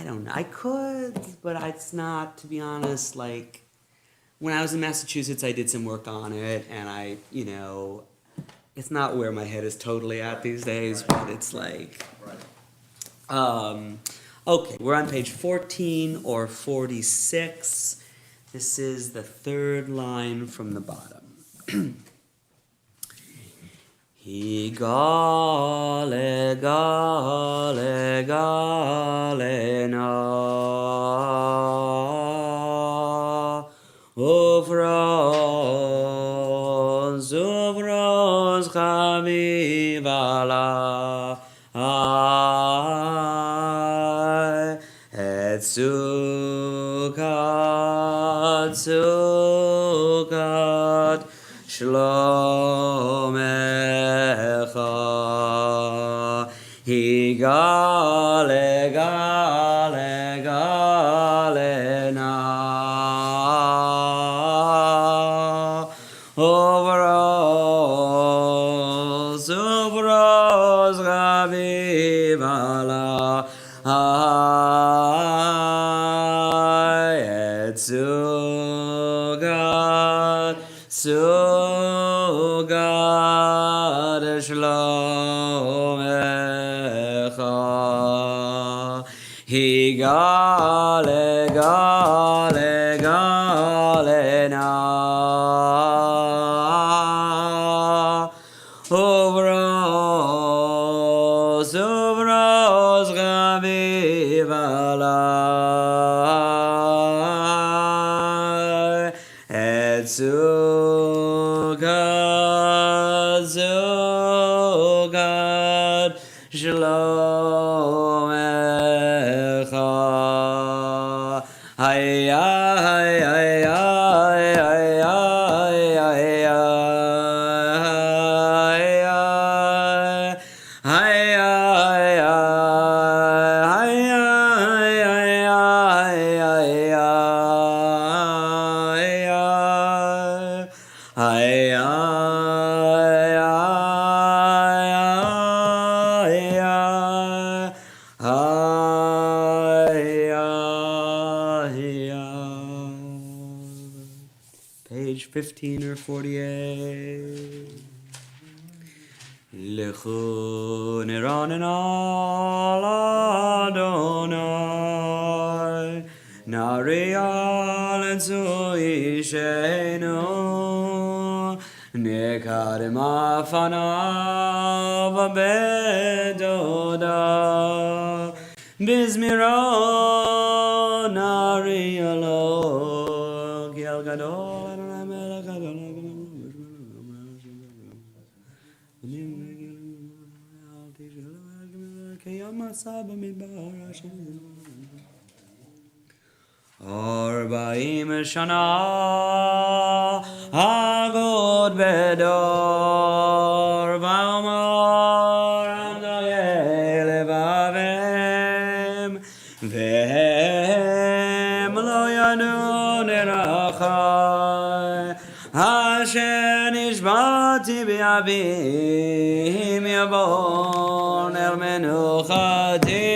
don't know. I could, but it's not, to be honest, like, when I was in Massachusetts, I did some work on it, and it's not where my head is totally at these days, but it's like, okay, we're on page 14 or 46. This is the third line from the bottom. Higale, gale, gale, na. Uvros, uvros, chavivala. Et sukat, sukat, shlomecha. Higale, gale, gale, na. Uvros, uvros, chavivala. Sugat, sugat, shlomecha. Higale, gale, gale, na. Uvros, uvros, chavivala. Sugat, sugat, shlomecha. Hayya, hayya, hayya, hayya, hayya, hayya, Page 15 or 48. Lechu niranen al Adonai, Narial and Zuishenu, Nekadim afanav abedoda, Bizmiro Narialo, Giel Gadol. Arbaim shana agod bedor v'amor levavem vehem lo yanu nerachai asher nishbati b'avim yavon el menuchati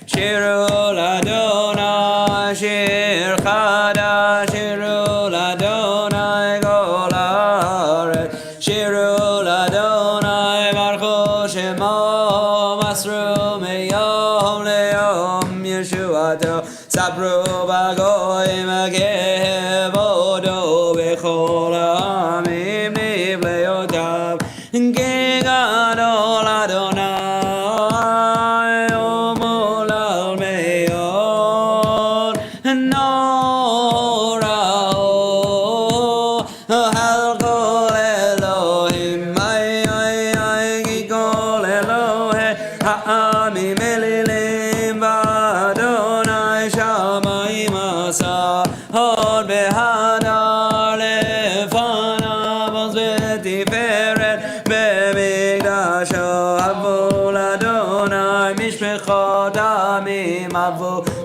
shiru l'Adonai shir chadash shiru l'Adonai kol haaretz shiru l'Adonai baruchu shemo masru meyom leyom yeshuato sabru b'goyim kevodo b'chol ha'amim nivleyotav gegadol Adonai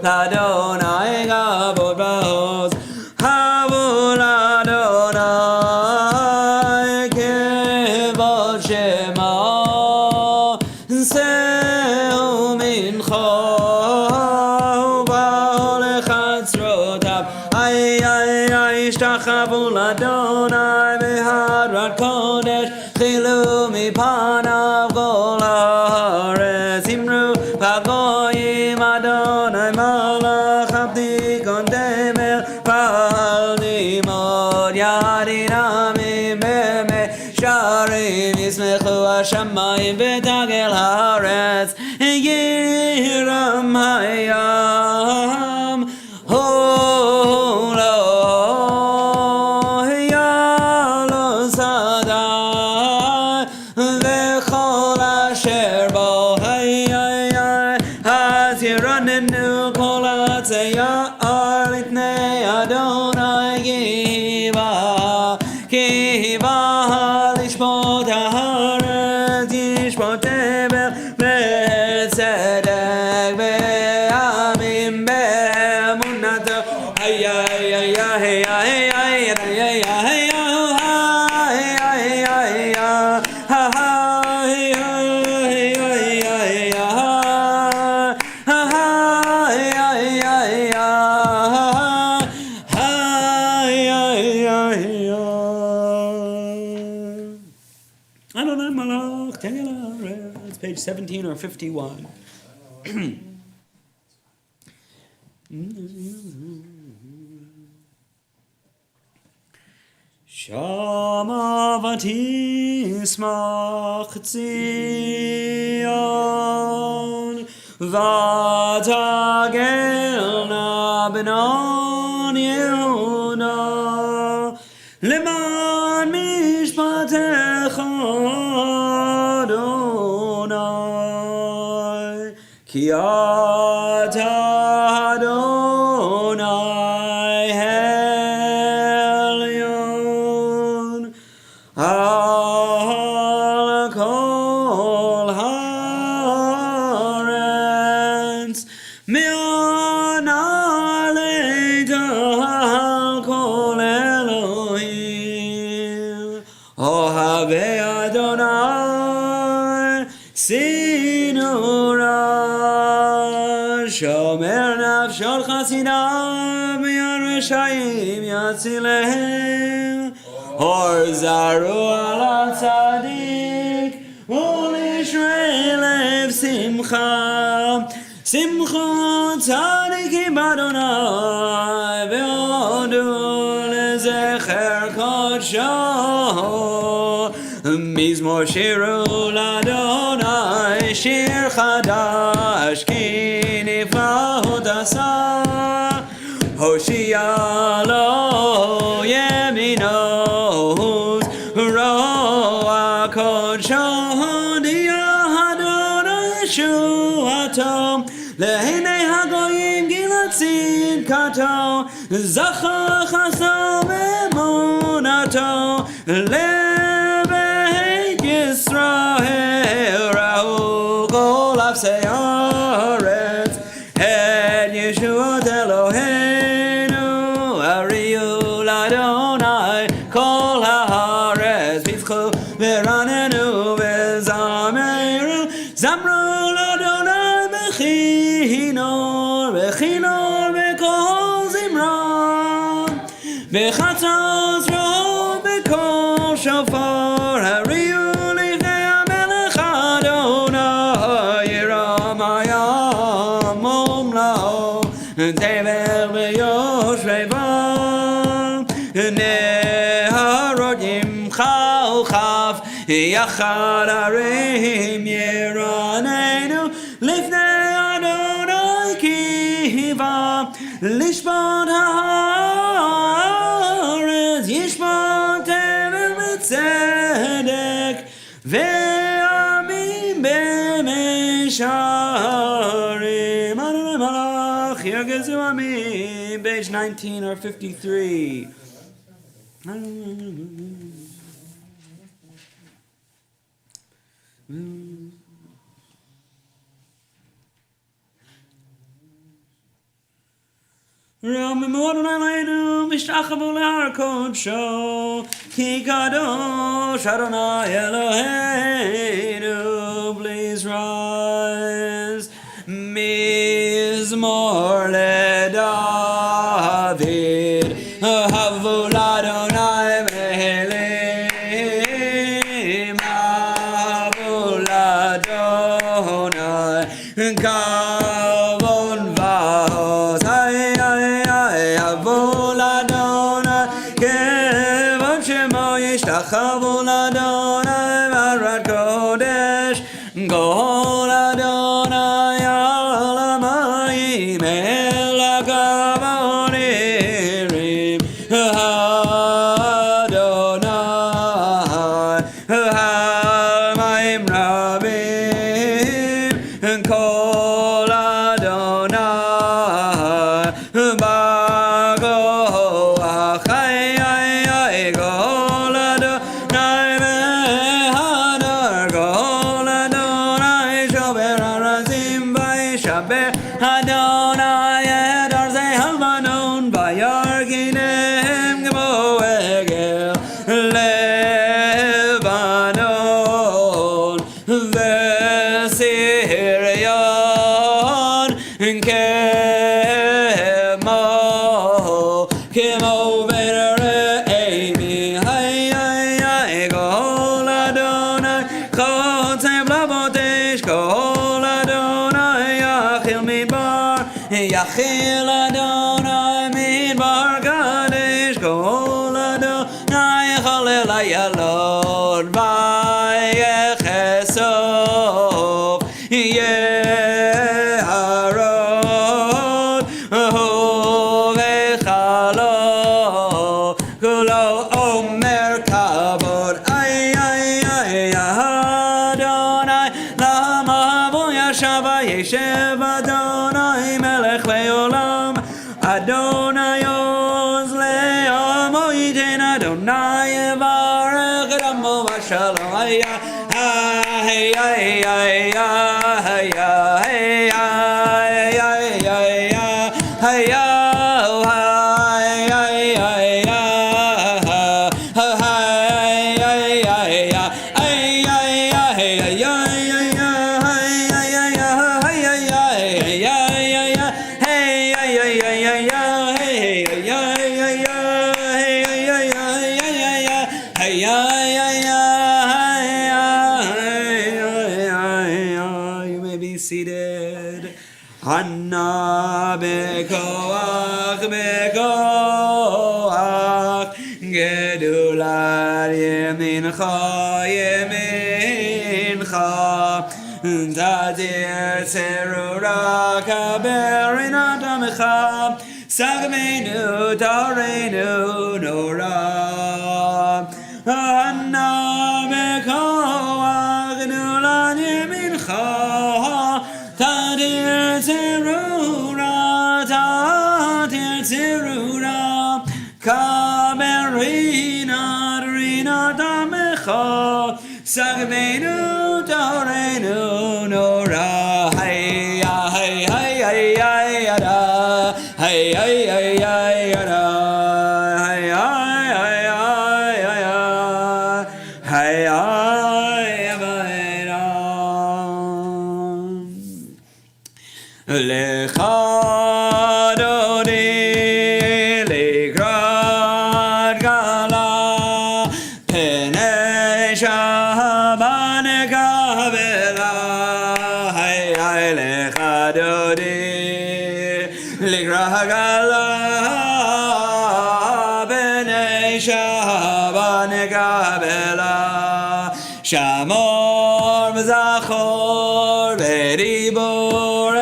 Adonai gavod ba'oz, havol Adonai kevod shema, se'u mincho ba'ol chatzrotav ay ishtachavu l'Adonai b'hadrat kodesh chilu mipanav kol haaretz imru v'goyim Adonai malach abdikon temel pa'al limod yadinamim b'mei sharim yismechu hashamayim v'tagel haaretz yiram hayam holo yalo sadai v'chol asher bo Haziranenu kol hatzeyar litnei Adonai kiva lishpot haaretz yishpot tevel v'tzedek v'amim be'emunato ay Adonai Malach Tegel. It's page 17 or 51. Shama vatismach Tzion vatagelna benon Yehuda leman mishpatecha Adonai ki ata Adonai Helyon al kol haaretz mi'on aleita al kol Elohim ohavei Adonai sinura shomer nafshol chasidav mi'arashayim yatzilehem or zaru ala tzadik u'lishrei lev simcha tzadikim Adonai ve'odu lezecher kodsho mizmor shiru l'Adonai shir chadash ki niflaot asa Hoshia lo yemino roa kodsho diya Adonai shuato lehinei hagoyim gilatzin kato zachar chasam emunato lebeit Yisrael rahu kol afsei haaretz et Yeshuot Eloheinu ariyu l'Adonai kol haaretz v'tzchu v'ranenu v'zameru zamru l'Adonai b'chinor v'kol zimra v'chatzos roh b'kol shofar hariyu lifnei hamelech Adonai yiram hayam omlao tevel v'yoshveva neharot yimcha uchaf yachad arim yiranenu lifnei Adonai kiva lishpot haaretz yishpot tevel v'tzedek ve'amim b'misharim Adonai Malach Yergezu Amim page 19 or 53. Ramim Adonai Leinu Mishtachavu L'Har Kodsho Ki Kadosh Adonai Eloheinu. Please rise Mizmor LeDavid Havul Adonai Mehelim Havul Adonai Kavon Vahos Havul Adonai Kevon Shemo Yishtachavul Adonai Marat Kodesh Gol Adonai Alamayim El Akavonirim Adonai Hamayim Rabim Kol Adonai Bago Achai Gol Adonai Mehadar Gol Adonai Shober Harazim Vaishaber Adonai Edar Zehalmanon Vayarginem Gemo Egel Lebanon Vesirion Kemo Venere Amy Hay Gol Adonai Chotzem Labotesh Gol Adonai Yachil Midbar Yachil Adonai Midbar Kadesh Gol Adonai Chalel Ayalon Vayechesov Yeharot Hovechalo Kulo Omer Kavod Adonai Lama Voyashava Yeshev Adonai Melech Leolam Adonai Oz Leom Oiten Adonai Yevarech Ramo Vashalom You may be seated. Hanna bekoach gedulat yemincha tadir tzerura kaberin adamecha sagmenu tarenu nora Hanna bekoach gedulat yemincha tadir tzerura kaberina rina damecha sagmenu tarenu nora hayya hayya hayya hayya hayya hayya hayya Lecha dodi ligrad gala penei shaban gavela hay lecha dodi ligrad gala penei shaban gavela shamor mezachor veribor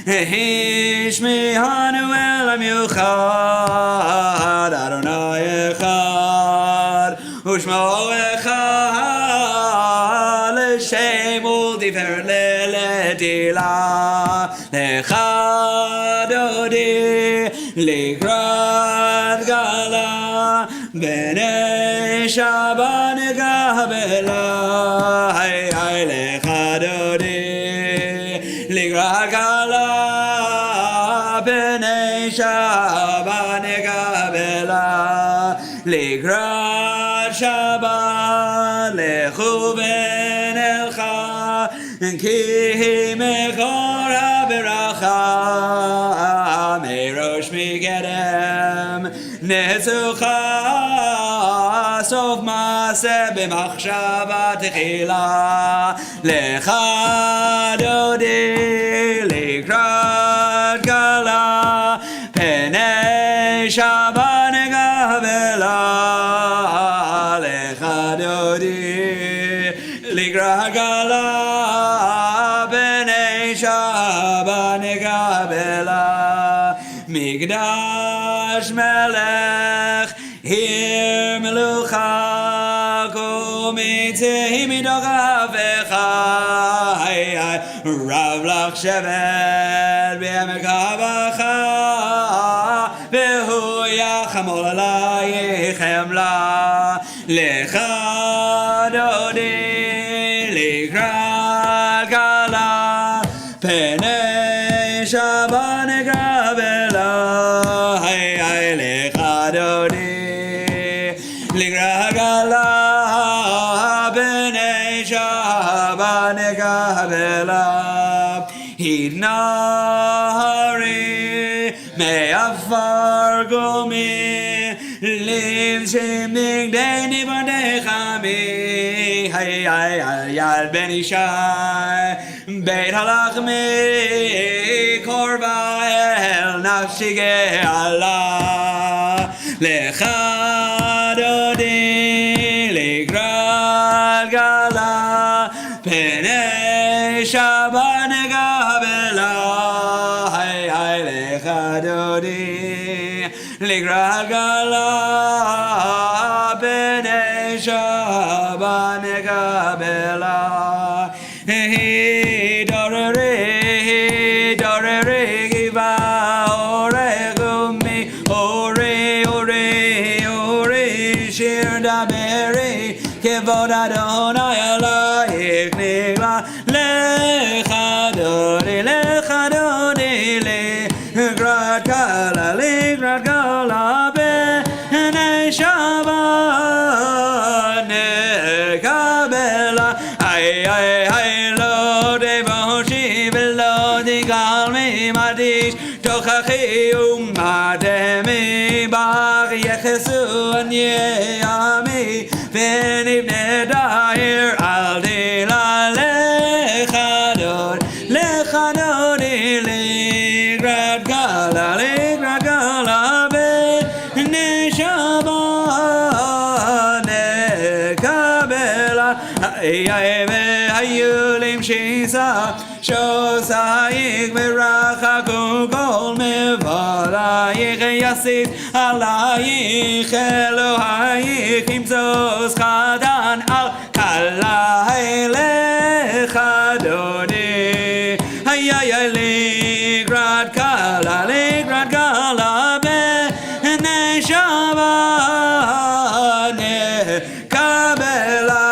Hishmi Hanuel Amiuchad Adonai Echad Ushmo Echad L'Shem U'Difer L'Tila L'Echad Odi L'Igrad Gala B'nei Shaban Gabela Hay L'Echad Odi L'Igrad Gala B'nei Shaban Gabela L'Igrad Shaban Lechu V'nelcha Ki mechor haberacha merosh mikedem netzucha sof maaseh b'machshava techila lecha dodi likrat gala penei Shabbat negavela lecha dodi likrat gala penei Shabbat negavela Migdash melech Hir melucha komitei midochavecha Rav lach shevet b'emekavacha V'hu yachamol alayichem la Lecha dodi likrat gala Penei Shabbat negavela Lecha dodi Ligragala B'nei Shabbat negavela Hidnari Me'afar gomi Liv shemig deni b'nechami Yad ben Ishai Beit halachmi Korba el nafshi ge'ala Lecha dodi likrat gala Penei Shabbat negavela Lecha dodi likrat gala Penei Shabbat negavela Dorere giva oregumi Shir daberi kevod Adonai alayich nigla lecha dodi likrat gala b'nei Shabbat negavela lo devoshi v'lo digalmi madish tochachi umademi bach yechesu anyami v'nibne dair al dila lecha dodi likrat gala b'nei Shabbat negavela hayulim shisa shosayich v'rachaku kol mevarayich yasid alayich Elohayich imtzos chadan al kalai lecha dodi likrat gala b'nei Shabbat negavela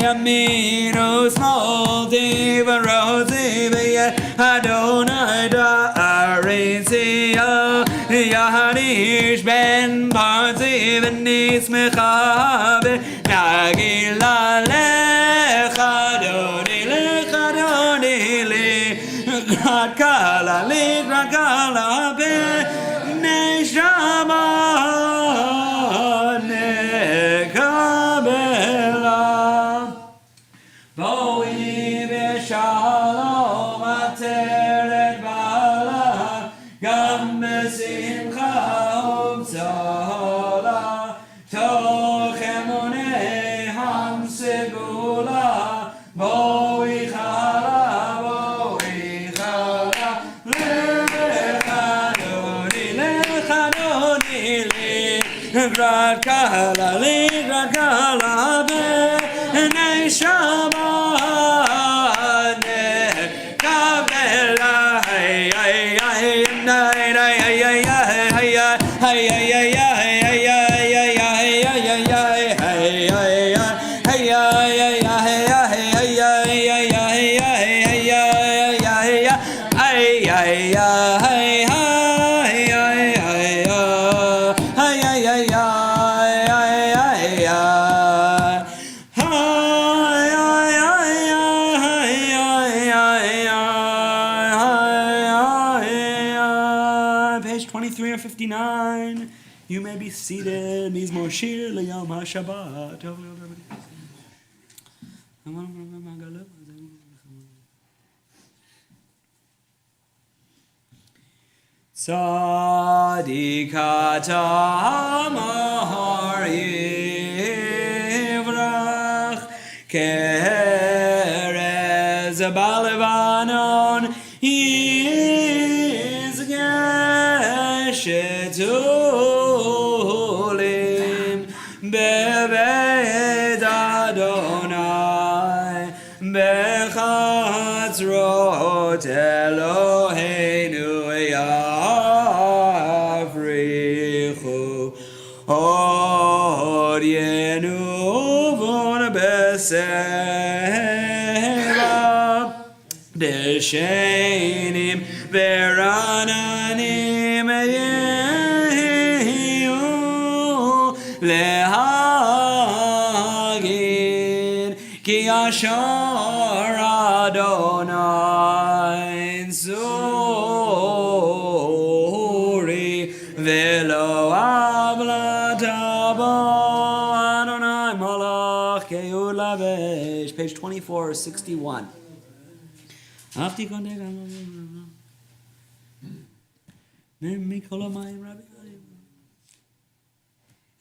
Aminu smolti v'rozi v'yeh Adonai da'arizio Yahadish ben parzi v'nismecha v'nagila lecha dodi likrat gala b'nei Shabbat negavela Boi v'shalom ateret bala Gam b'simcha u'bzola Toch emunei hamsegula Boi chala Likrat gala b'nei Shabbat negavela 359. You may be seated. Mizmor Shir L'Yom HaShabbat. Tzadikata Mahar Yivrach Kerez Balevanon Yizgeshet Ulim Beved Adonai Bechatzrot Eloheinu Od yenuvon beseva deshenim verananim yehu lehagin ki ashar Adonai zori velo page 2461.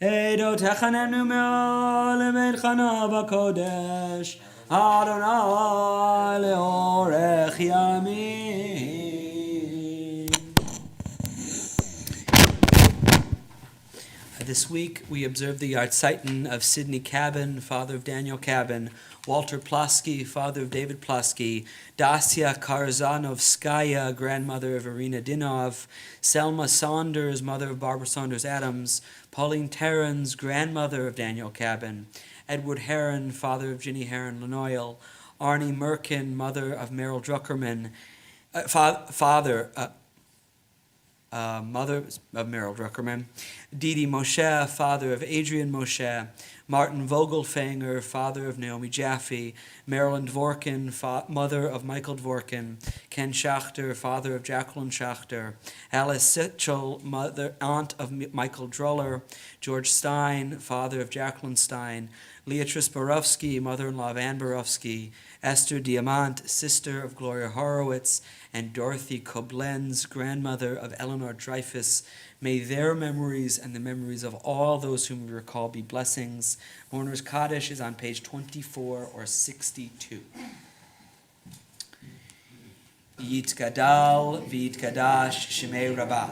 Edo techanenu me'olim chana b'kodesh Adonai le'orech yamin. This week we observe the Yartzeiten of Sidney Cabin, father of Daniel Cabin, Walter Plosky, father of David Plosky, Dacia Karzanovskaya, grandmother of Irina Dinov, Selma Saunders, mother of Barbara Saunders Adams, Pauline Terrans, grandmother of Daniel Cabin, Edward Heron, father of Ginny Heron Lanoyle, Arnie Merkin, mother of Merrill Druckerman, mother of Merrill Druckerman, Didi Moshe, father of Adrian Moshe, Martin Vogelfanger, father of Naomi Jaffe, Marilyn Dvorkin, mother of Michael Dvorkin, Ken Schachter, father of Jacqueline Schachter, Alice Sitchell, aunt of Michael Droller, George Stein, father of Jacqueline Stein, Leatrice Borowski, mother-in-law of Anne Borowski, Esther Diamant, sister of Gloria Horowitz, and Dorothy Koblenz, grandmother of Eleanor Dreyfus. May their memories and the memories of all those whom we recall be blessings. Mourner's Kaddish is on page 24 or 62. Yitgadal v'yitkadash shemei Rabbah.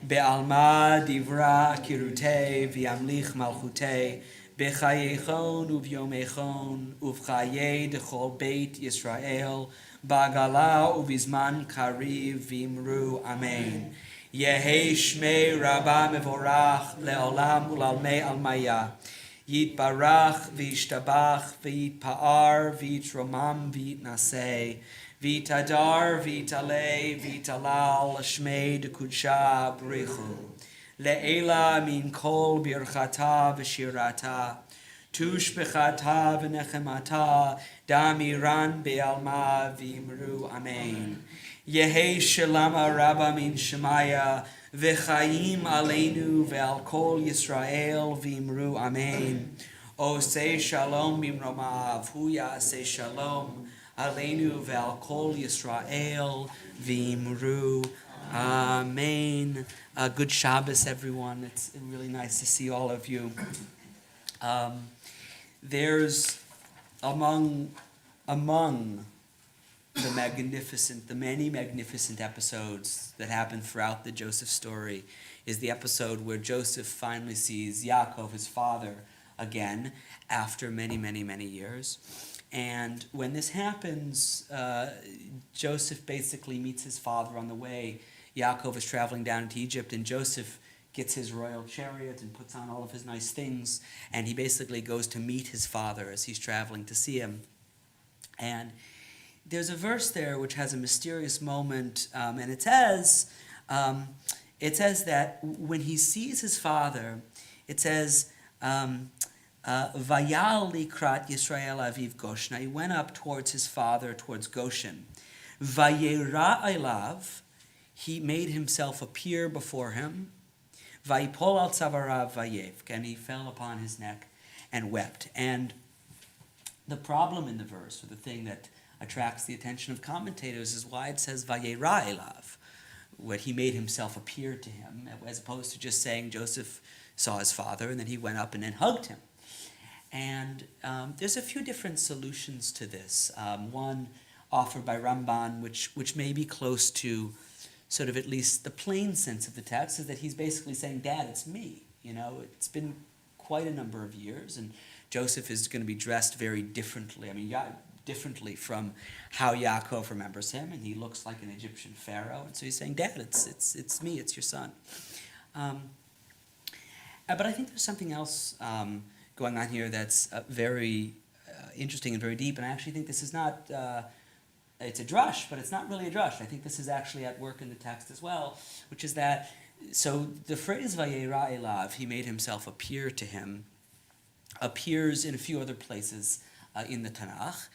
Be'alma divra kirutei v'yamlich malchutei. B'chayechon uvyomechon uvchaye dechol beit Yisrael. Ba'gala uvizman kariv v'imru amen. Yehi shmei Rabbah mevorach le'olam ulalmei almaya. Yitbarach v'yishtabach v'yitpa'ar v'yitromam v'yitnaseh. V'yitadar v'yitalei v'yitalal shmei dekudsha brichu. Le'ela min kol birchata v'shirata. Tushbechata v'nechemata. Damiran be'alma v'imru amen. Yehi shalama Rabbah min shemaya. V'chaim aleinu ve'al kol Yisrael v'imru amen. Osei shalom bimromav. Hu ya'aseh shalom aleinu ve'al kol Yisrael v'imru amen. Good Shabbos, everyone. It's really nice to see all of you. There's among the many magnificent episodes that happen throughout the Joseph story, is the episode where Joseph finally sees Yaakov, his father, again after many, many, many years. And when this happens, Joseph basically meets his father on the way. Yaakov is traveling down into Egypt, and Joseph gets his royal chariot and puts on all of his nice things, and he basically goes to meet his father as he's traveling to see him. And there's a verse there which has a mysterious moment, and it says that when he sees his father, it says, Vayal likrat Yisrael aviv Goshen. He went up towards his father, towards Goshen. Vayera elav. he made himself appear before him. Vayipol al tzavarav vayevk, and he fell upon his neck and wept. And the problem in the verse, or the thing that attracts the attention of commentators, is why it says vayera elav, what he made himself appear to him, as opposed to just saying Joseph saw his father and then he went up and then hugged him. And there's a few different solutions to this. One offered by Ramban, which may be close to sort of at least the plain sense of the text, is that he's basically saying, Dad, it's me. It's been quite a number of years, and Joseph is going to be dressed very differently. Differently from how Yaakov remembers him, and he looks like an Egyptian pharaoh. And so he's saying, Dad, it's me, it's your son. But I think there's something else going on here that's very interesting and very deep, and I actually think this is not, it's a drush, but it's not really a drush. I think this is actually at work in the text as well, which is that, so the phrase vayera elav, he made himself appear to him, appears in a few other places in the Tanakh,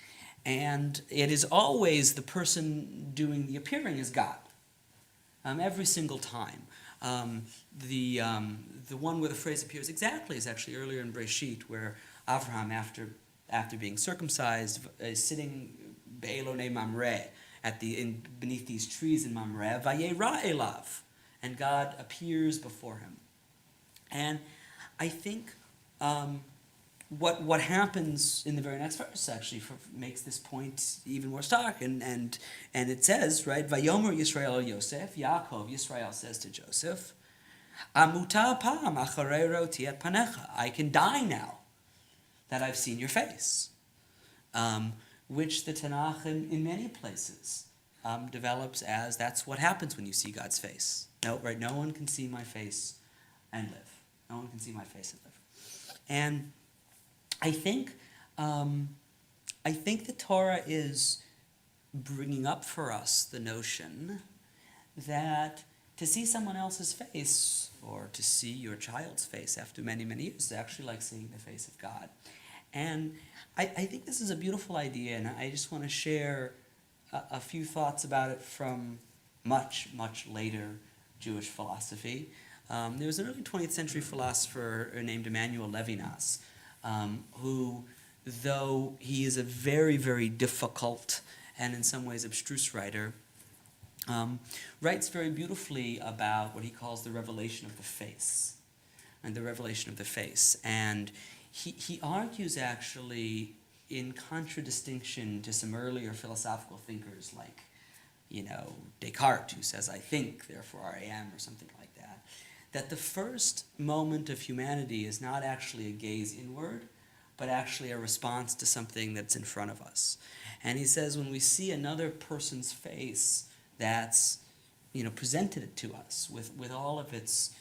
and it is always the person doing the appearing is God, every single time. The one where the phrase appears exactly is actually earlier in Breshit, where Avraham, after being circumcised, is sitting be'elonei Mamre beneath these trees in Mamre, vayera elav, and God appears before him. And I think what happens in the very next verse actually makes this point even more stark, and it says, right, Vayomer Yisrael el Yosef, Yaakov, Yisrael says to Joseph, Amuta apam acharei roti et panecha, I can die now that I've seen your face, which the Tanakh in many places develops as that's what happens when you see God's face. No one can see my face and live. No one can see my face and live. And I think the Torah is bringing up for us the notion that to see someone else's face, or to see your child's face after many, many years, is actually like seeing the face of God. And I think this is a beautiful idea, and I just want to share a few thoughts about it from much, much later Jewish philosophy. There was an early 20th century philosopher named Emanuel Levinas, who, though he is a very, very difficult and in some ways abstruse writer, writes very beautifully about what he calls the revelation of the face. And the revelation of the face. And he argues actually in contradistinction to some earlier philosophical thinkers like, Descartes, who says, I think, therefore I am, or something like that, that the first moment of humanity is not actually a gaze inward, but actually a response to something that's in front of us. And he says when we see another person's face that's, presented to us with all of its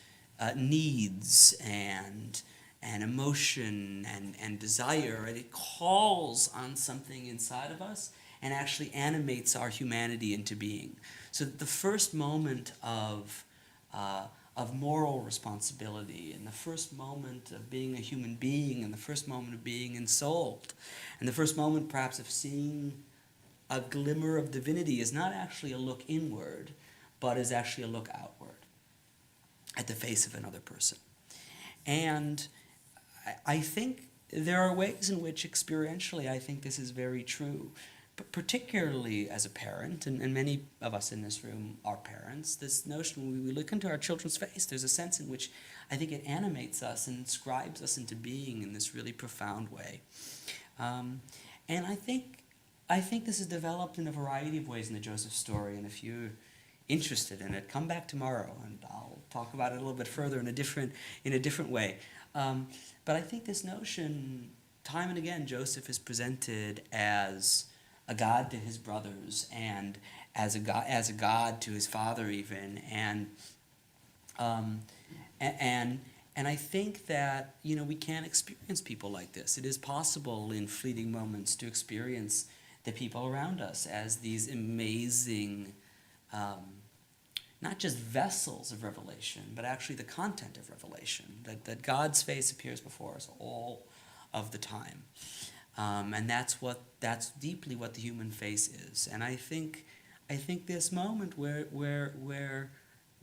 needs and emotion and desire, right? It calls on something inside of us and actually animates our humanity into being. So that the first moment of moral responsibility, and the first moment of being a human being, and the first moment of being ensouled, and the first moment perhaps of seeing a glimmer of divinity is not actually a look inward, but is actually a look outward at the face of another person. And I think there are ways in which experientially I think this is very true, but particularly as a parent, and many of us in this room are parents, this notion when we look into our children's face, there's a sense in which I think it animates us and inscribes us into being in this really profound way. And I think this is developed in a variety of ways in the Joseph story, and if you're interested in it, come back tomorrow and I'll talk about it a little bit further in a different way. But I think this notion, time and again, Joseph is presented as a god to his brothers, and as a god to his father even, and I think that we can experience people like this. It is possible in fleeting moments to experience the people around us as these amazing, not just vessels of revelation, but actually the content of revelation, that God's face appears before us all of the time. And that's deeply what the human face is. And I think I think this moment where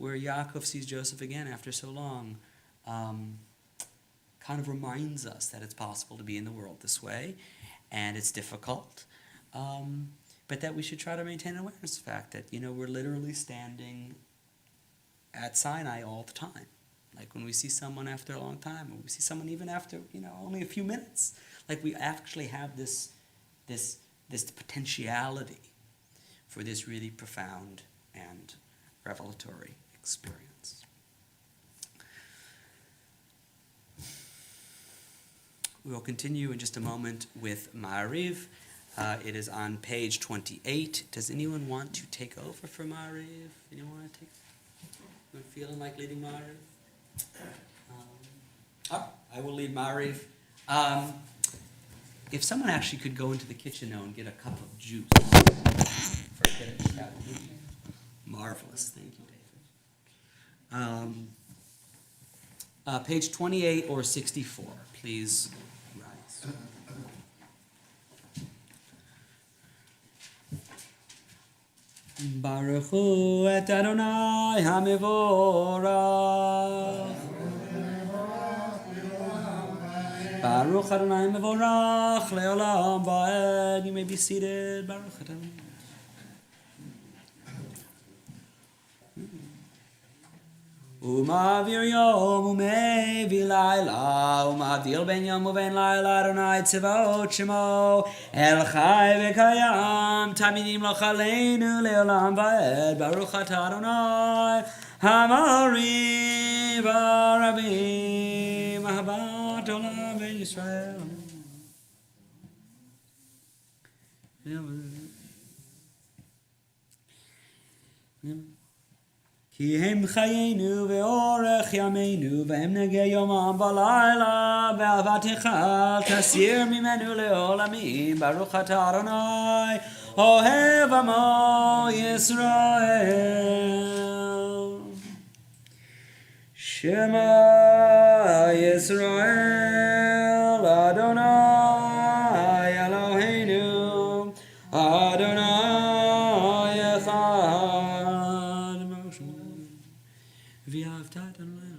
Yaakov sees Joseph again after so long, kind of reminds us that it's possible to be in the world this way, and it's difficult, but that we should try to maintain awareness of the fact that, we're literally standing at Sinai all the time. Like when we see someone after a long time, or we see someone even after, only a few minutes, like we actually have this potentiality for this really profound and revelatory experience. We will continue in just a moment with Ma'ariv. It is on page 28. Does anyone want to take over for Ma'ariv? Anyone want to take? Anyone feeling like leading Ma'ariv? I will lead Ma'ariv. If someone actually could go into the kitchen now and get a cup of juice for Kiddush, that would be marvelous. Thank you, David. Page 28 or 64, please rise. Baruch Hu et Adonai HaMevorach. Baruch Adonai Mevorach Leolam Va'ed. You may be seated. Baruch Adonai. Umavir yom umevi laila, umavdil ben yom uven laila, Adonai tzevot shemo, El chai v'kayam, tamidim lochaleinu leolam va'ed, Baruch atah Adonai, hamari v'arabim, ahavat olam v'Yisrael. Ki hem chayenu ve'orech yameinu ve'hem negei yomam v'layla ve'avatecha tasir mimenu le'olamim Baruch atah Adonai ohev amo Yisrael Shema Yisrael Adonai Eloheinu Adonai echad V'yavta et Adonai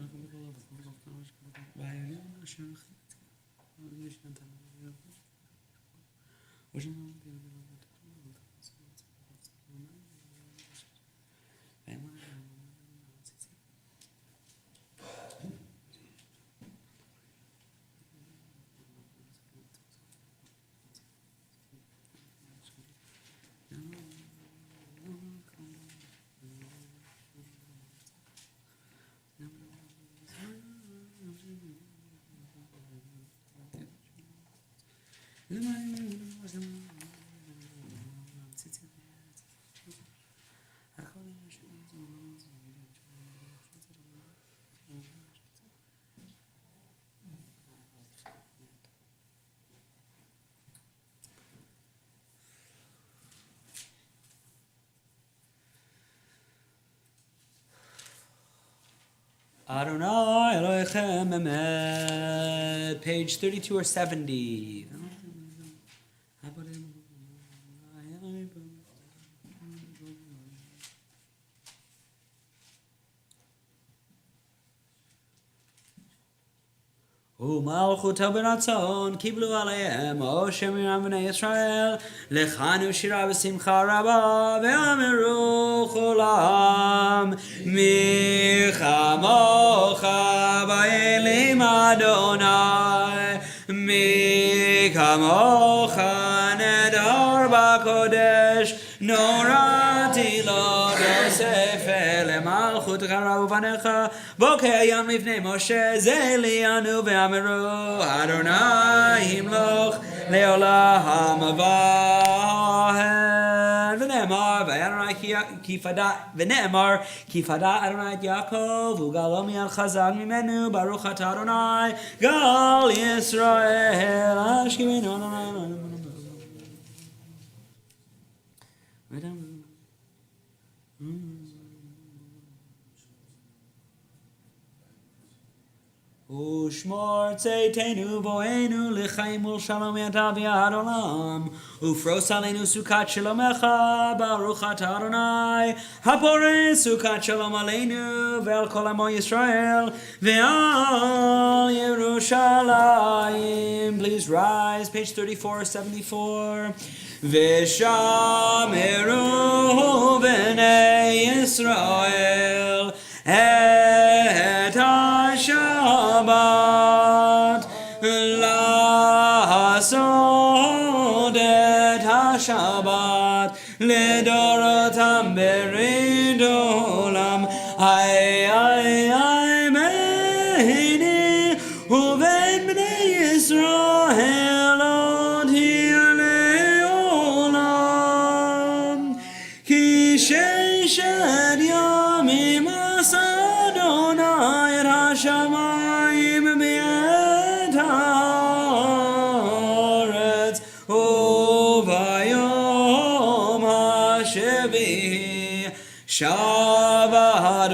Adonai Elohechem Emet, page 32 or 70. Umalchut beratzon kiblu aleihem o shemiram b'nei Yisrael lechanu shira v'simcha rabba ve'ameru chulam mi chamocha ba'elim Adonai mi kamocha nedar b'kodesh norati lo sefer lemalchut charav uvanecha bokei yam lifnei Moshe zelianu ve'ameru Adonai himloch leolam vahen v'ne'emar v'Adonai v'ne'emar kifada Adonai et Yaakov u'galo mi'al chazak mimenu Baruch atah Adonai gal Yisrael ashkivenu Adonai. Ushmor tzeitenu boenu l'chaim ul'shalom yatav yad olam Ufros aleinu sukat shalomecha Baruch atah Adonai Hapore sukat shalom aleinu Ve'al kol amo Yisrael Ve'al Yerushalayim. Please rise, page 3474. V'shameru b'nei Yisrael Et ha-Shabbat La'asod et ha-Shabbat Lidorotam berid olam Ay meini Uven b'nei Yisrael Od hir le'olam Ki sheishet yamim Adonai et ha-shamayim v'et ha'aretz Uvayom ha-shevi'i Shabbat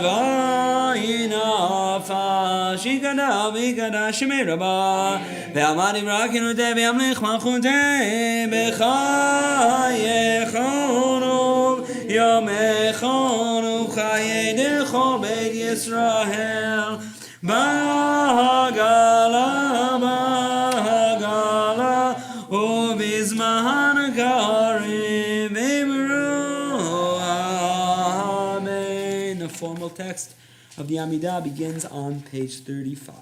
v'yinafash Yigada v'yigada shemei rabbah Ve'amadim rakinuteh ve'amlich malchuteh B'chayechonu Yomechonu Chaye dechol Beit Yisrael Bahagala Ubizman karim V'imru Amen. The formal text of the Amidah begins on page 35.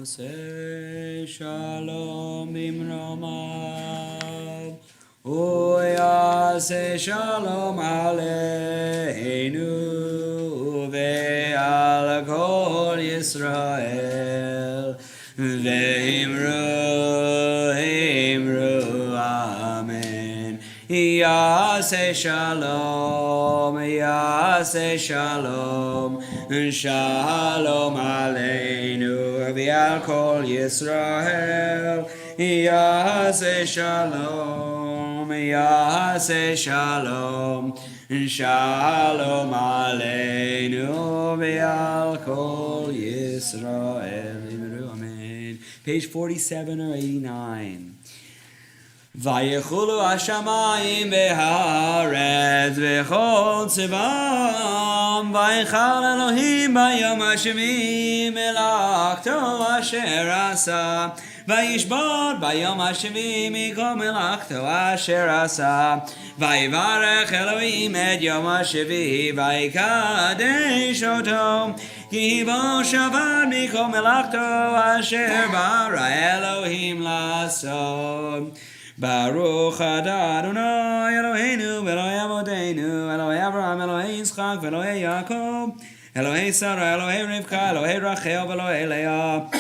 Say shalom bimromav Uyase shalom aleinu Ve'al kol Yisrael Ve'imru amen Yase shalom Shalom aleinu Ve'al kol Yisrael Yaseh shalom Shalom aleinu Ve'al kol Yisrael Amen. Page 47 or 89. Vayechulu hashamayim v'haaretz v'chol tzivam Vaychal Elohim bayom hashemi melachto asher asa Vayishbot bayom hashemi mikol melachto asher asa Vayivarech Elohim et yom hashevi Vayikadesh oto Ki bo Shabbat mikol melachto asher bara Elohim laso Baruch atah Adonai Eloheinu Elohei Avodeinu Elohei Avraham Elohei Yitzchak Elohei Yaakov Elohei Sarah, Elohei Rivka, Elohei Rachel, Elohei Leah.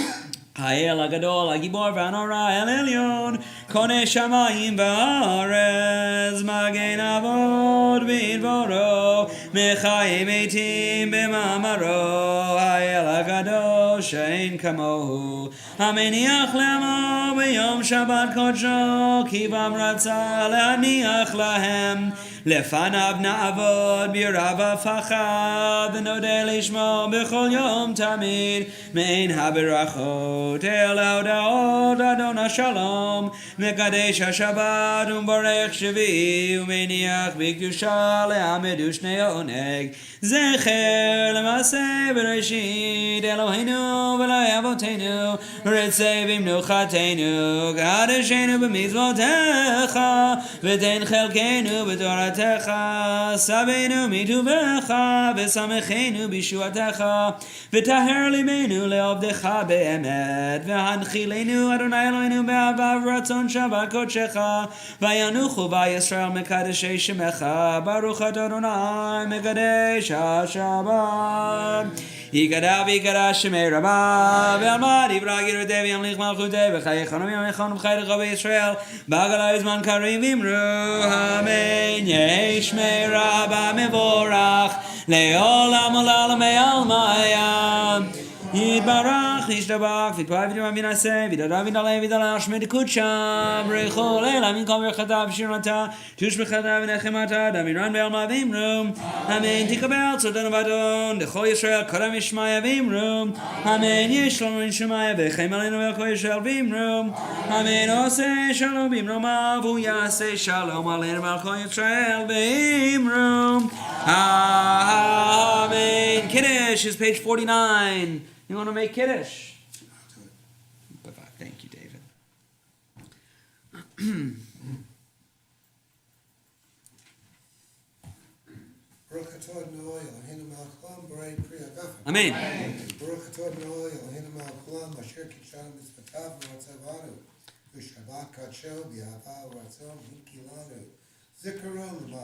האל הגדול, הגיבור והנורא, אל עליון, קונה שמיים וארץ, מגן אבות בדברו, מחיים מתים במאמרו, האל הגדול שאין כמוהו, המניח לעמו ביום שבת קודשו, כי בם רצה להניח להם, לפניו נעבוד ביראה ופחד, ונודה לשמו בכל יום תמיד, מעין הברכות. אל ההודעות אדון השלום, מקדש השבת ומברך שביעי, ומניח בקדושה לעמד ושני עונג, זכר למעשה בראשית אלוהינו ואלוהי אבותינו, רצה במנוחתנו, קדשנו במצוותיך, ותן חלקנו בתורתך, סבנו מטובך, ושמחנו בישועתך, וטהר ליבנו לעבדך באמת. והנחילנו אדוני אלוהינו באהבה ורצון שבת קודשך, וינוחו בישראל מקדשי שמך, ברוך אתה אדוני מקדש השבת. יקדש ויקדש שמי רבה, ועמד יברא גרתי וימליך מלכותי, וחיי חנום ימליכון ובחיי לך בישראל, בגלה זמן קריב אמרו אמן. יהי שמי רבה מבורך לעולם ולעולמי עלמיא. יתברך, ישתבח, ויתפאר ויתרומם וינשא, וידרע וידעלה וידעלה, שמי דקודשה, ברכו לילה מן כל ברכתה ושירתה, תושבחתה ונחמתה, דמירן בעלמא ואמרו, אמן. תקבל צודנו ואדון, לכל ישראל קודם ישמעיה ואמרו, אמן. יש לנו נשמעיה וחיים עלינו ועל כל ישראל ואמרו, אמן. עושה שלום במרומיו, והוא יעשה שלום עלינו ועל כל ישראל ואמרו, amen. Kiddush is page 49. You want to make Kiddush? Thank you, David. Amen.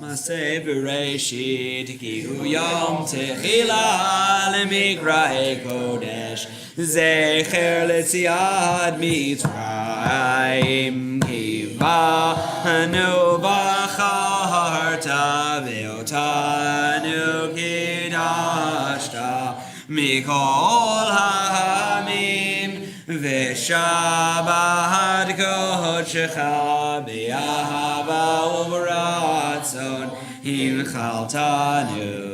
מעשה בראשית כי הוא יום תחילה למקראי קודש, זכר ליציאת מצרים, כי באנו בחרת ואותנו קידשת מכל העמים, ושבת קודשך באהבה וברצון הנחלתנו.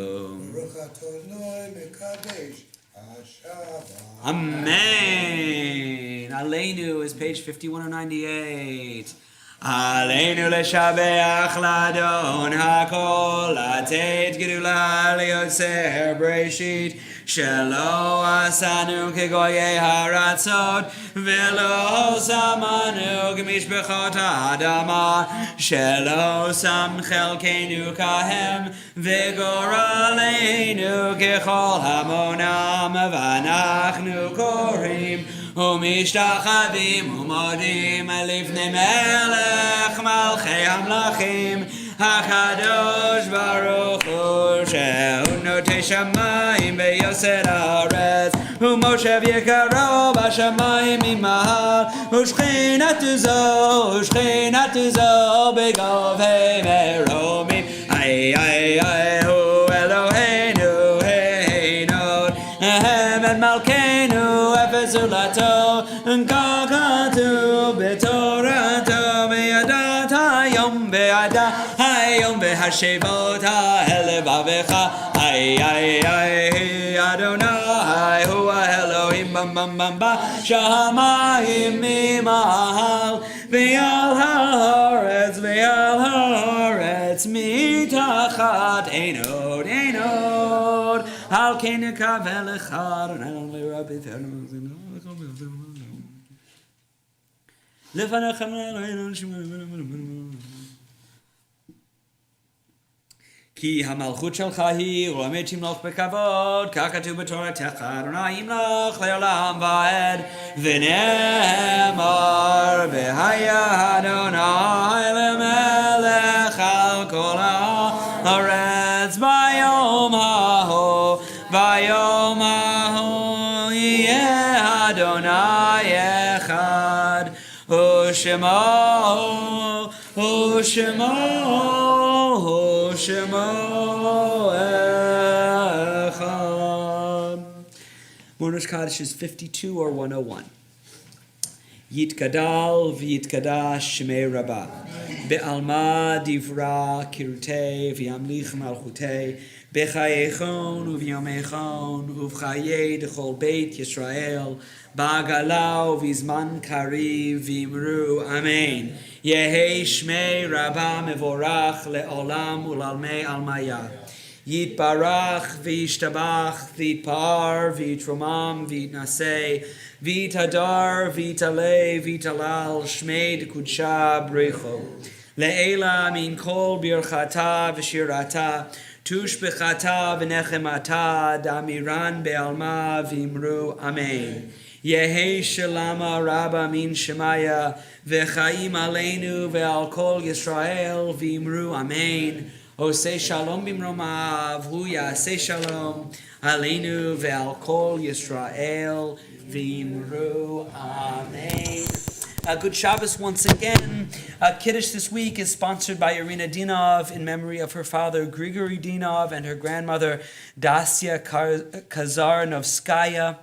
Amen. Aleinu is page 5198. עלינו לשבח לאדון הכל, לתת גדולה ליוצר בראשית, שלא עשנו כגויי הארצות, ולא שמנו כמשפחות האדמה, שלא שם חלקנו כהם, וגורלנו ככל המונם, ואנחנו קוראים ומשתחווים ומודים לפני מלך מלכי המלכים, הקדוש ברוך הוא, שהוא נוטה שמיים ויוסד הארץ, ומושב יקרו בשמיים ממעל, ושכינתו זו בגובה מרומים. איי איי איי הוא אלוהינו הנות, אמת מלכנו אפס זולתו, כה כתוב בתורתו, וידעת היום והשבות האלה בבך. איי איי איי אדוני הוא האלוהים במם בשמיים ממעל, ועל הארץ מתחת אין עוד, על כן נקווה לך אדוני לרבי לפניך אלוהינו כי המלכות שלך היא ולעמד תמלוך בכבוד, כך כתוב בתורתך אדוני ימלוך לעולם ועד, ונאמר והיה אדוני למלך על כל הארץ ביום ההוא, Shemo, O Shemo, O Shemo Echad. Mourner's Kaddish is 52 or 101. Yitkadal v'yitkadash shemei rabbah. Be'alma divra kirutei v'yamlich malchutei. Bechayechon uv'yomechon uv'chayei dechol beit Yisrael. Ba'galau v'zman kariv v'imru. Amen. Yehei shmei rabbah mevorach le'olam u'lalmei almaya. Yitbarach v'yishtabach v'yitpar v'yitromam v'yitnasei v'yitadar v'yitalei v'yitalal shmei d'kudsha b'recho le'ela min kol birchata v'shirata tush b'chata v'nechemata damiran be'alma v'imru amen. Yehei shalama rabba min shemaya v'chaim aleinu ve'al kol Yisrael v'imru amen. Osei shalom bimromav, hu yasei shalom, aleinu ve'al kol Yisrael v'imru. Amen. Good Shabbos once again. Kiddush this week is sponsored by Irina Dinov in memory of her father Grigory Dinov and her grandmother Dasya Kazarnovskaya.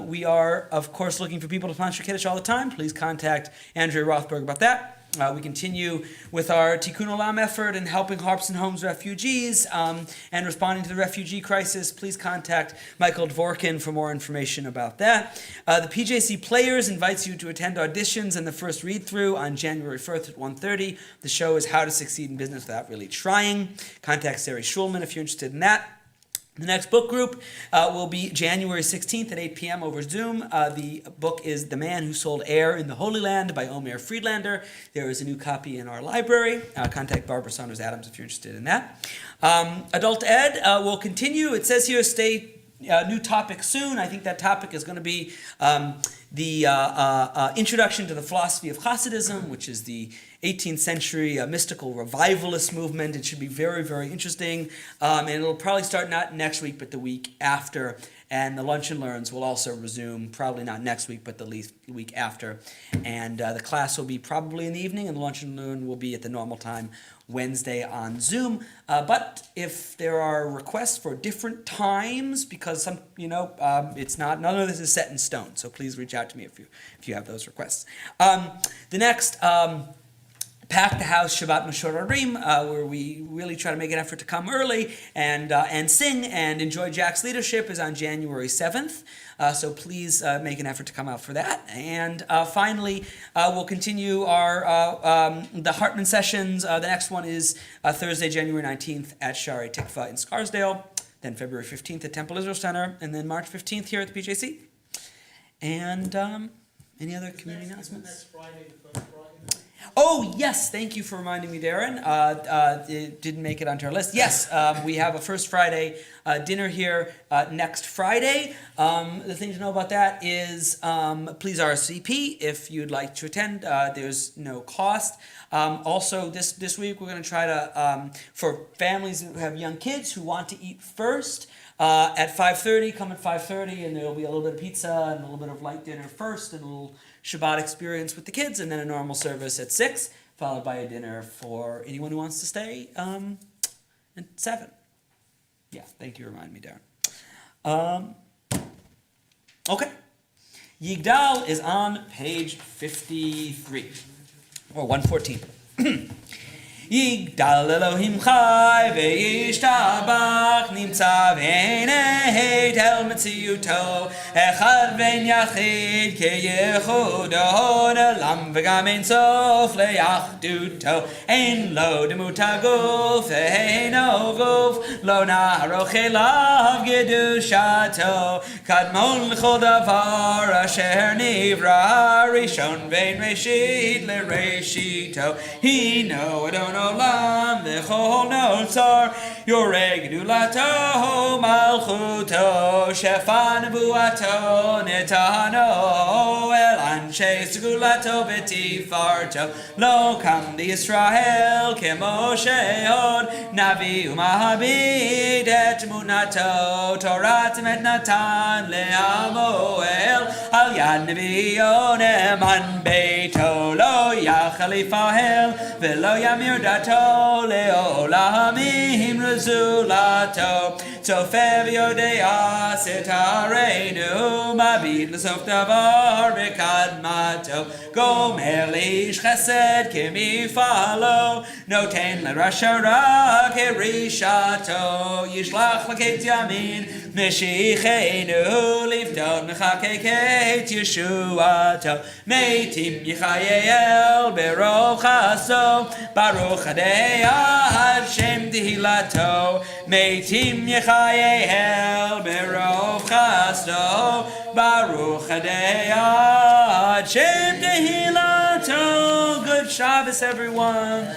We are, of course, looking for people to sponsor Kiddush all the time. Please contact Andrea Rothberg about that. We continue with our Tikkun Olam effort in helping Harps and Homes refugees and responding to the refugee crisis. Please contact Michael Dvorkin for more information about that. The PJC Players invites you to attend auditions and the first read-through on January 1st at 1:30. The show is How to Succeed in Business Without Really Trying. Contact Sari Schulman if you're interested in that. The next book group will be January 16th at 8 p.m. over Zoom. The book is The Man Who Sold Air in the Holy Land by Omer Friedlander. There is a new copy in our library. Contact Barbara Saunders Adams if you're interested in that. Adult Ed will continue. It says here, new topic soon. I think that topic is going to be the introduction to the philosophy of Hasidism, which is the 18th century mystical revivalist movement. It should be very, very interesting. And it'll probably start not next week, but the week after. And the Lunch and Learns will also resume, probably not next week, but the week after. And the class will be probably in the evening, and the Lunch and Learn will be at the normal time, Wednesday on Zoom. But if there are requests for different times, because it's not, none of this is set in stone. So please reach out to me if you have those requests. The next Pack the House Shabbat Meshorarim, where we really try to make an effort to come early and sing and enjoy Jack's leadership, is on January 7th. So please make an effort to come out for that. And finally, we'll continue the Hartman sessions. The next one is Thursday, January 19th at Shari Tikva in Scarsdale, then February 15th at Temple Israel Center, and then March 15th here at the PJC. And any other community announcements? Next Friday, the first Friday. Oh, yes. Thank you for reminding me, Darren. It didn't make it onto our list. Yes, we have a First Friday dinner here next Friday. The thing to know about that is please RSVP if you'd like to attend. There's no cost. Also, this week we're going to try to, for families who have young kids who want to eat first, at 5:30, come at 5:30, and there'll be a little bit of pizza and a little bit of light dinner first, and a little Shabbat experience with the kids, and then a normal service at 6, followed by a dinner for anyone who wants to stay at 7. Yeah, thank you for reminding me, Darren. Okay. Yigdal is on page 53, or 114. Yigdal Elohim Chai ve'yishtabach nimtza v'nei tel metziuto echad v'en yachid keyechudo ne'lam v'gam ein sof le'yachduto ein lo demut haguf ve'eino guf lo na'aroch elav gedushato kadmon l'chol davar asher nivra rishon ve'en reshit le'reshito hino adono olam v'chol notzar yorei gedulato malchuto shefa nebuato netano el anshe segulato v'tifarto lo kam Yisrael kemoshe od navi umahabid et munato Torah et natan le'amoel al yad neviyon eman beito lo yachalifahel velo yamir dato le'olamim rezulato tzofev yodea setareinu mabid l'sof davar b'kadmato gomer lish chesed kimifalo noten l'rashara kerishato yishlach l'ket yamin meshichenu liftot mechakeket yeshuato meitim yichayel berochaso baruch adei ad shem tehilato meitim yichayel berochaso baruch adei ad shem tehilato. Good Shabbos, everyone.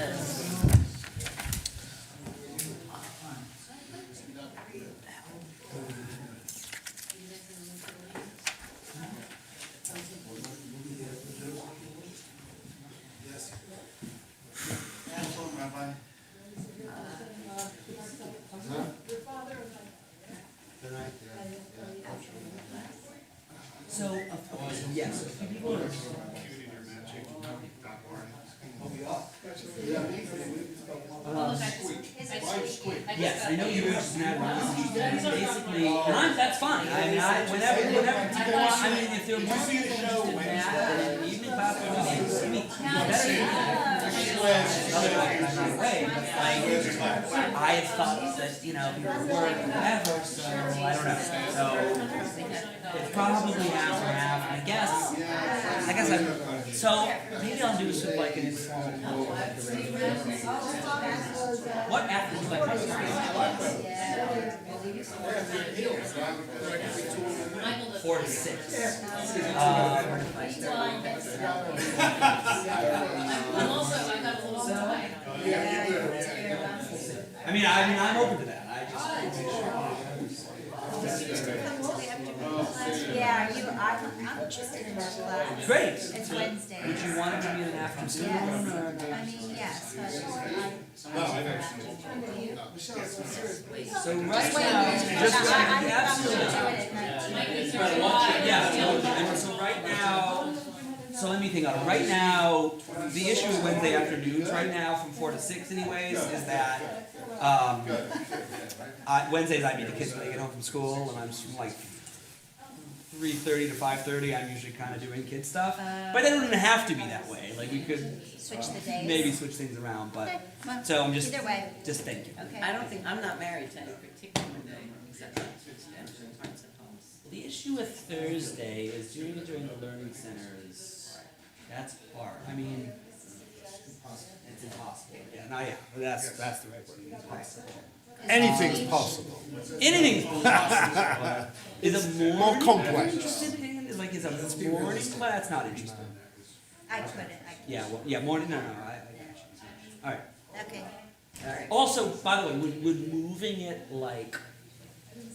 So, yes, people are. Yes, I know you were just mad around. Basically, that's fine. I mean, whenever people want, I mean, if they're more interested in that than in the evening class, I mean, better I thought that, you know, you were working or whatever, so I don't know. So, it's probably half and half, I guess so maybe I'll do sort of like an informal what after you like 4 to 6. I mean, I'm open to that. I just want to make sure. Yeah, I'm interested in that class. Great. It's Wednesday. Would you want it to be an afternoon? Yes. I mean, yes, but So right now, so right now, so let me think of it. Right now, the issue with Wednesday afternoons right now from 4 to 6 anyways is that Wednesdays I meet the kids when they get home from school and I'm from like 3:30 to 5:30 I'm usually kind of doing kid stuff. But they don't even have to be that way. Like we could switch the days. maybe switch things around, but Okay, well, so I'm just either way. just thinking. Okay. I don't think, I'm not married to any particular day, except on Tuesday, parts at home. The issue with Thursday is doing it during the learning centers. That's hard. I mean, it's impossible. Yeah, no, yeah, that's the right word. Impossible. Anything's possible. Anything's possible. Is a More complex. interested in? Is a morning class? That's not interesting. I couldn't. Yeah, well, yeah, morning. No. All right. Okay. Also, by the way, would moving it like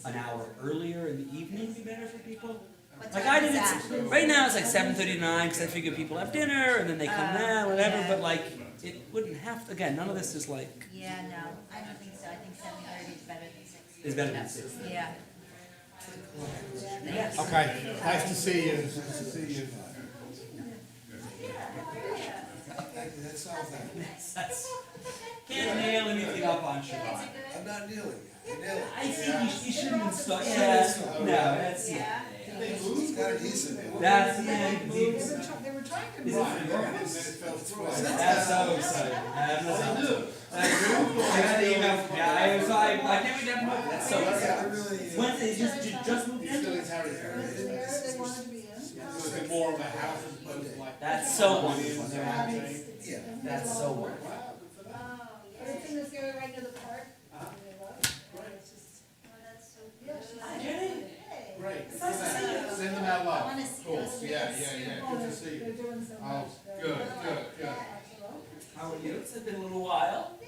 an hour earlier in the evening be better for people? What Like time I did is it that? right now. It's like 7:30 to 9 because I figure people have dinner and then they come now, whatever. yeah. But like, it wouldn't have to. Again, none of this is like Yeah, no, I don't think so. I think 7:30 is better than 6. is better than 6. Yeah. Okay, nice to see you. Nice to see you. That's can't nail anything up on Shabbat. I'm not kneeling. I nail it. I think you shouldn't install. Yeah, no, that's yeah. It's got an ease in it. That's They were trying to Is move it- it. That's so exciting. I got the email from guy. So I can't wait to have him. That's so exciting. Wednesday just moved in. They wanted to be in. More of a house as opposed to like. That's so wonderful. That's so wonderful. But it's in this area right near the park. Hi, Jenny. Great. It's nice to see you. Send them out I loud. want to see Cool. those. Yeah. Good to see They're you. doing some. Oh, good. Hi, How are you? It's been a little while. Yeah.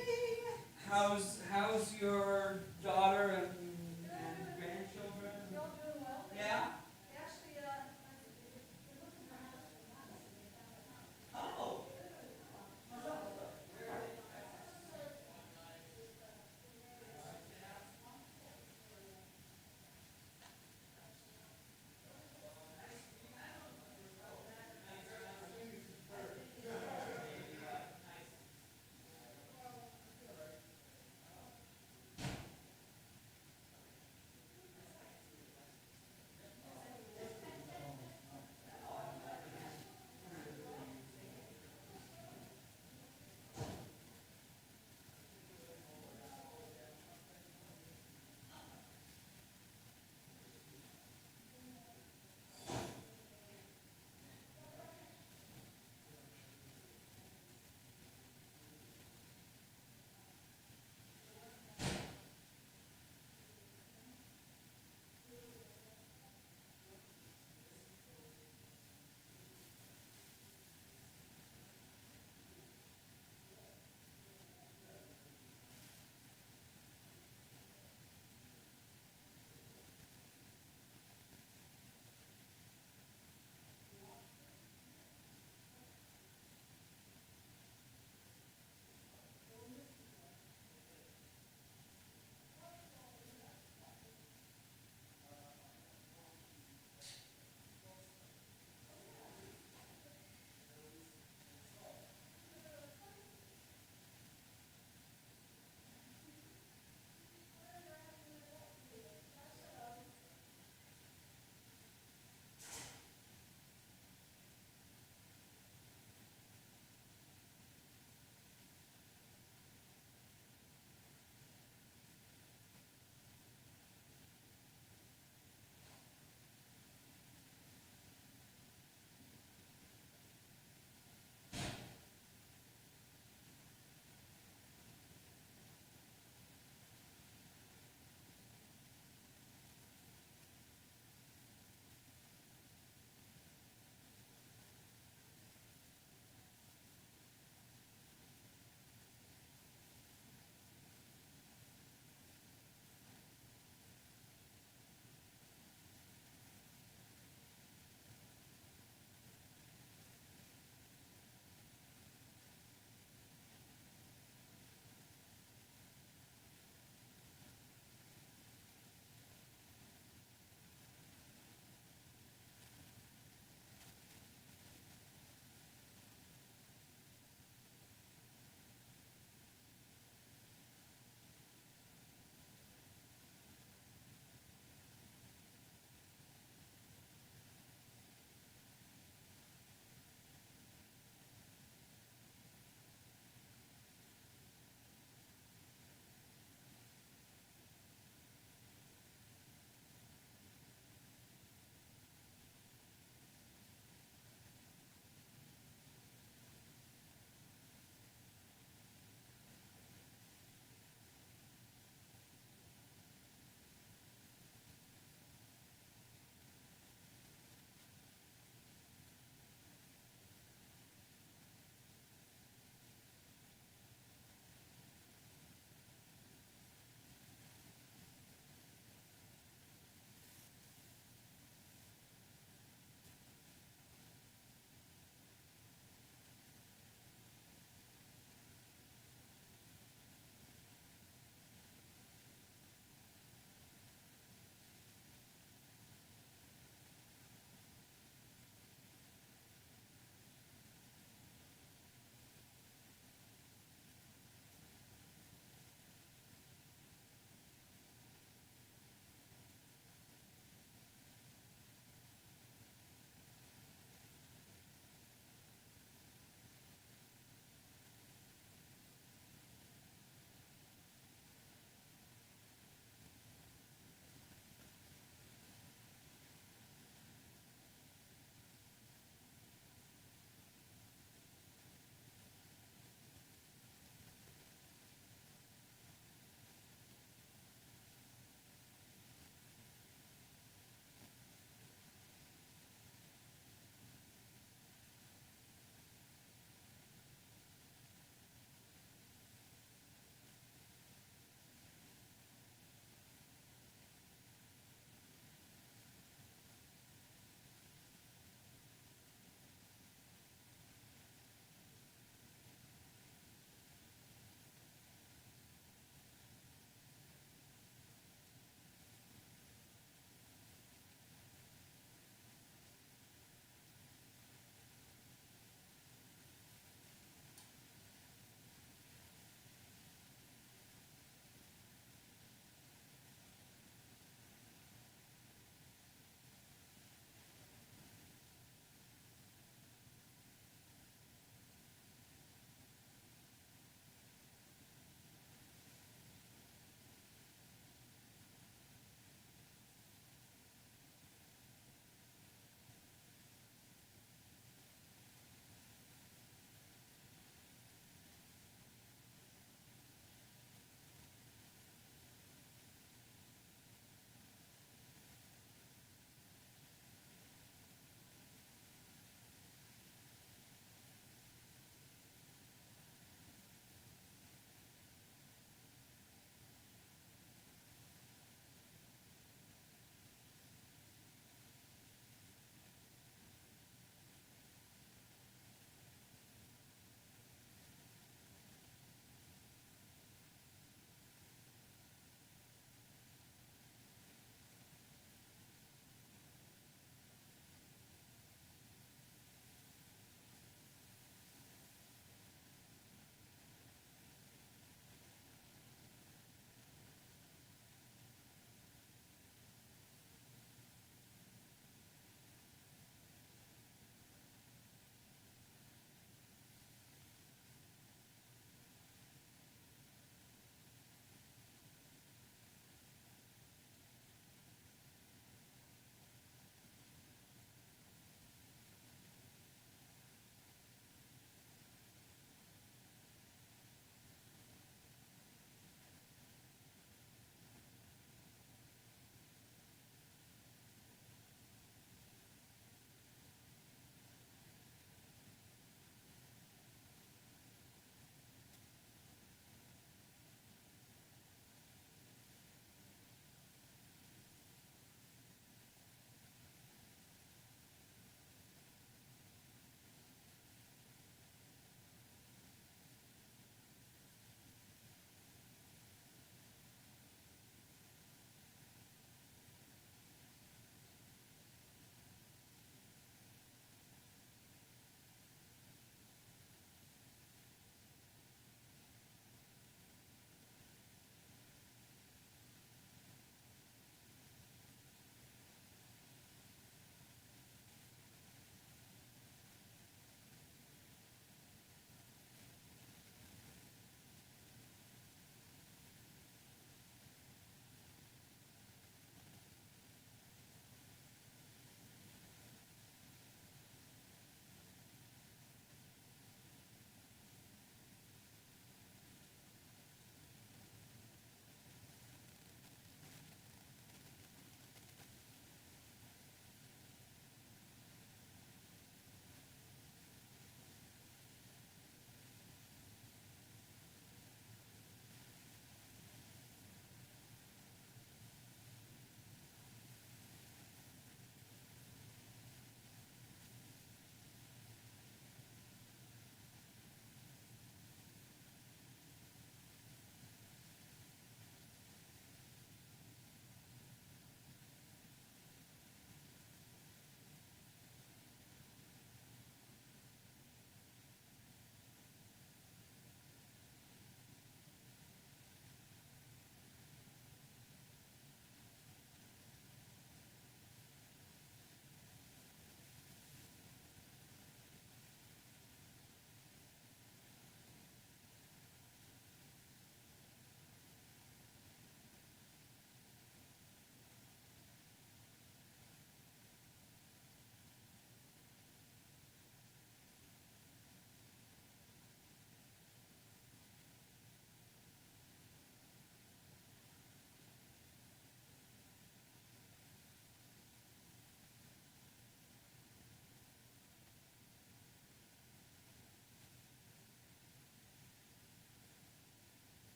How's your daughter and